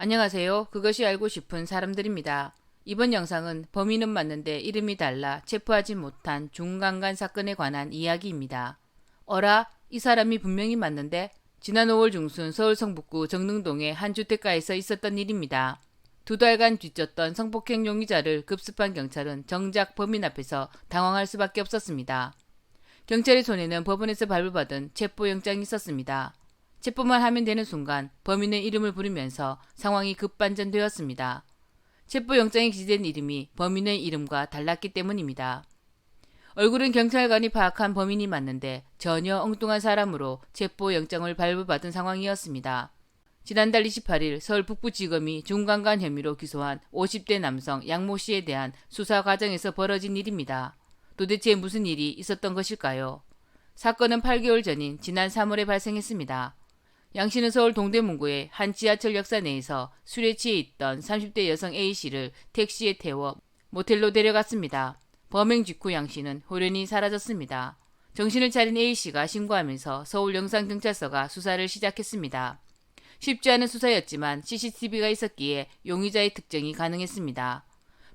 안녕하세요. 그것이 알고 싶은 사람들입니다. 이번 영상은 범인은 맞는데 이름이 달라 체포하지 못한 중간간 사건에 관한 이야기입니다. 어라? 이 사람이 분명히 맞는데? 지난 5월 중순 서울 성북구 정릉동의 한 주택가에서 있었던 일입니다. 2달간 뒤쫓던 성폭행 용의자를 급습한 경찰은 정작 범인 앞에서 당황할 수밖에 없었습니다. 경찰의 손에는 법원에서 발부받은 체포영장이 있었습니다. 체포만 하면 되는 순간 범인의 이름을 부르면서 상황이 급반전되었습니다. 체포영장에 기재된 이름이 범인의 이름과 달랐기 때문입니다. 얼굴은 경찰관이 파악한 범인이 맞는데 전혀 엉뚱한 사람으로 체포영장을 발부받은 상황이었습니다. 지난달 28일 서울 북부지검이 중간간 혐의로 기소한 50대 남성 양모 씨에 대한 수사 과정에서 벌어진 일입니다. 도대체 무슨 일이 있었던 것일까요? 사건은 8개월 전인 지난 3월에 발생했습니다. 양 씨는 서울 동대문구의 한 지하철 역사 내에서 술에 취해 있던 30대 여성 A씨를 택시에 태워 모텔로 데려갔습니다. 범행 직후 양 씨는 호련히 사라졌습니다. 정신을 차린 A씨가 신고하면서 서울 영산경찰서가 수사를 시작했습니다. 쉽지 않은 수사였지만 CCTV가 있었기에 용의자의 특정이 가능했습니다.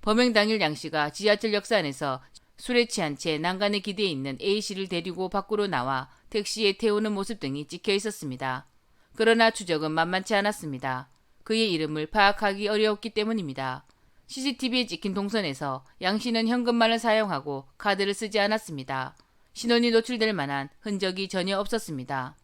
범행 당일 양 씨가 지하철 역사 안에서 술에 취한 채 난간에 기대어 있는 A씨를 데리고 밖으로 나와 택시에 태우는 모습 등이 찍혀 있었습니다. 그러나 추적은 만만치 않았습니다. 그의 이름을 파악하기 어려웠기 때문입니다. CCTV에 찍힌 동선에서 양 씨는 현금만을 사용하고 카드를 쓰지 않았습니다. 신원이 노출될 만한 흔적이 전혀 없었습니다.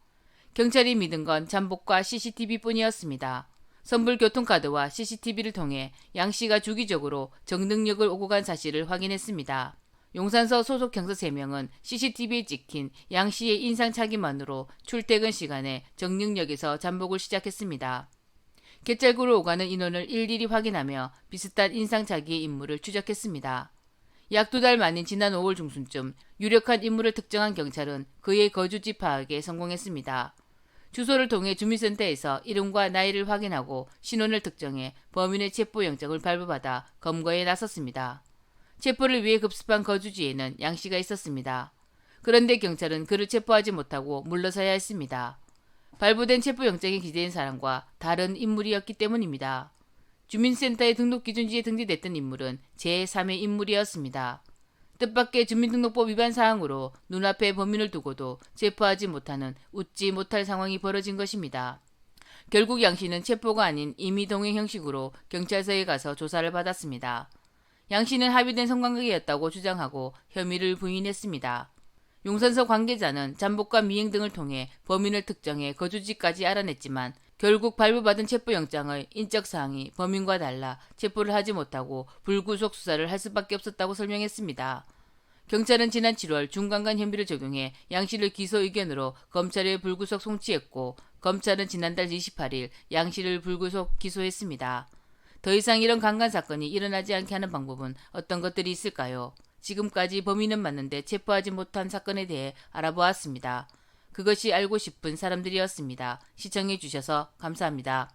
경찰이 믿은 건 잠복과 CCTV뿐이었습니다. 선불 교통카드와 CCTV를 통해 양 씨가 주기적으로 정릉역을 오고 간 사실을 확인했습니다. 용산서 소속 경사 3명은 CCTV에 찍힌 양 씨의 인상착의만으로 출퇴근 시간에 정릉역에서 잠복을 시작했습니다. 갯잘구로 오가는 인원을 일일이 확인하며 비슷한 인상착의의 인물을 추적했습니다. 약 2달 만인 지난 5월 중순쯤 유력한 인물을 특정한 경찰은 그의 거주지 파악에 성공했습니다. 주소를 통해 주민센터에서 이름과 나이를 확인하고 신원을 특정해 범인의 체포영장을 발부받아 검거에 나섰습니다. 체포를 위해 급습한 거주지에는 양 씨가 있었습니다. 그런데 경찰은 그를 체포하지 못하고 물러서야 했습니다. 발부된 체포영장에 기재된 사람과 다른 인물이었기 때문입니다. 주민센터의 등록기준지에 등재됐던 인물은 제3의 인물이었습니다. 뜻밖의 주민등록법 위반 사항으로 눈앞에 범인을 두고도 체포하지 못하는 웃지 못할 상황이 벌어진 것입니다. 결국 양 씨는 체포가 아닌 임의동행 형식으로 경찰서에 가서 조사를 받았습니다. 양 씨는 합의된 성관계였다고 주장하고 혐의를 부인했습니다. 용산서 관계자는 잠복과 미행 등을 통해 범인을 특정해 거주지까지 알아냈지만 결국 발부받은 체포영장의 인적사항이 범인과 달라 체포를 하지 못하고 불구속 수사를 할 수밖에 없었다고 설명했습니다. 경찰은 지난 7월 중간간 혐의를 적용해 양 씨를 기소 의견으로 검찰에 불구속 송치했고 검찰은 지난달 28일 양 씨를 불구속 기소했습니다. 더 이상 이런 강간 사건이 일어나지 않게 하는 방법은 어떤 것들이 있을까요? 지금까지 범인은 맞는데 체포하지 못한 사건에 대해 알아보았습니다. 그것이 알고 싶은 사람들이었습니다. 시청해주셔서 감사합니다.